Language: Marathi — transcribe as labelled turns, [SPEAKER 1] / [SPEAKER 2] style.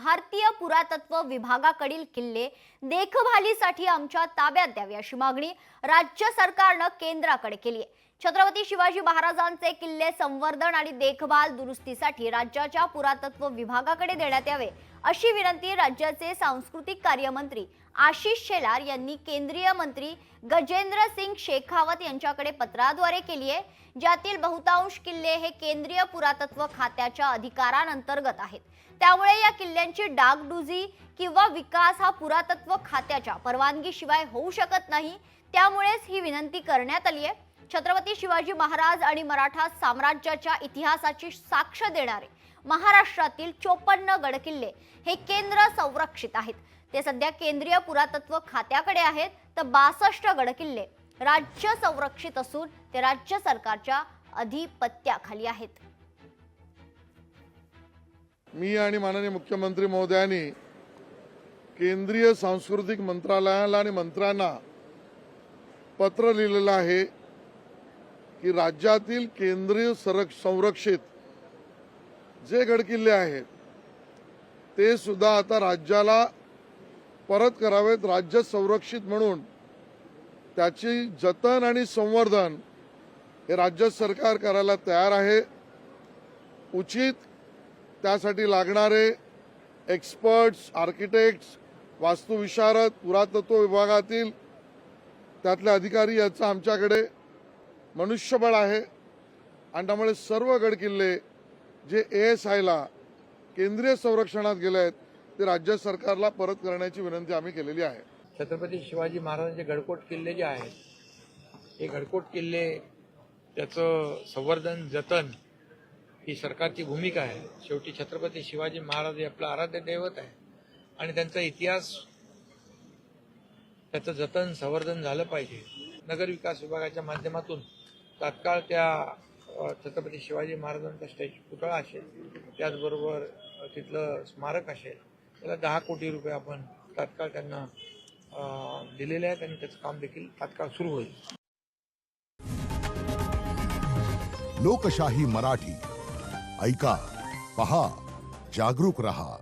[SPEAKER 1] भारतीय पुरातत्व विभागाकडील किल्ले देखभालीसाठी आमच्या ताब्यात द्यावे अशी मागणी राज्य सरकारने केंद्राकडे केली आहे। छत्रपती शिवाजी महाराजांचे किल्ले संवर्धन आणि देखभाल दुरुस्तीसाठी राज्याच्या पुरातत्व विभागाकडे देण्यात यावे अशी विनंती राज्याचे सांस्कृतिक कार्य मंत्री आशिष शेलार यांनी केंद्रीय मंत्री गजेंद्र सिंग शेखावत यांच्याकडे पत्राद्वारे केली आहे, ज्यातील बहुतांश किल्ले हे केंद्रीय पुरातत्व खात्याच्या अधिकारांतर्गत आहेत। त्यामुळे या किल्ल्यांची डागडुजी किंवा विकास हा पुरातत्व खात्याच्या परवानगीशिवाय होऊ शकत नाही। त्यामुळेच ही विनंती करण्यात आली आहे। छत्रपती शिवाजी महाराज आणि मराठा साम्राज्याच्या इतिहासाची साक्ष देणारे महाराष्ट्रातील 54 गडकिल्ले हे केंद्र संरक्षित आहेत। ते सध्या केंद्रीय पुरातत्व खात्याकडे आहेत, तर 62 गडकिल्ले राज्य संरक्षित असून ते राज्य सरकारच्या अधिपत्याखाली आहेत।
[SPEAKER 2] मी आणि माननीय मुख्यमंत्री महोदयांनी केंद्रीय सांस्कृतिक मंत्रालयाला आणि मंत्र्यांना पत्र लिहिलेलं आहे की राज्यातील केंद्रीय संरक्षित जे गडकिल्ले आहेत ते सुद्धा आता राज्याला परत करावेत। राज्य संरक्षित म्हणून त्याची जतन आणि संवर्धन हे राज्य सरकार करायला तयार आहे। उचित त्यासाठी लागणारे एक्सपर्ट्स, आर्किटेक्ट्स, वास्तुविशारद, पुरातत्व विभागातील त्यातले अधिकारी याचं आमच्याकडे मनुष्यबळ आहे आणि त्यामुळे सर्व गडकिल्ले जे ASIला केंद्रीय संरक्षणात गेले आहेत ते राज्य सरकारला परत करण्याची विनंती आम्ही केलेली आहे।
[SPEAKER 3] छत्रपती शिवाजी महाराजांचे गडकोट किल्ले जे आहेत हे गडकोट किल्ले त्याचं संवर्धन जतन ही सरकारची भूमिका आहे। शेवटी छत्रपती शिवाजी महाराज हे आपलं आराध्य दैवत आहे आणि त्यांचा इतिहास त्याचं जतन संवर्धन झालं पाहिजे। नगर विकास विभागाच्या माध्यमातून तात्काळ त्या छत्रपती शिवाजी महाराजांचा स्टॅच्यू पुतळा असेल, त्याचबरोबर तिथलं स्मारक असेल, त्याला 10 कोटी रुपये आपण तात्काळ त्यांना दिलेले आहेत आणि त्याचं काम देखील तात्काळ सुरू होईल।
[SPEAKER 4] लोकशाही मराठी ऐका, पहा, जागरूक रहा।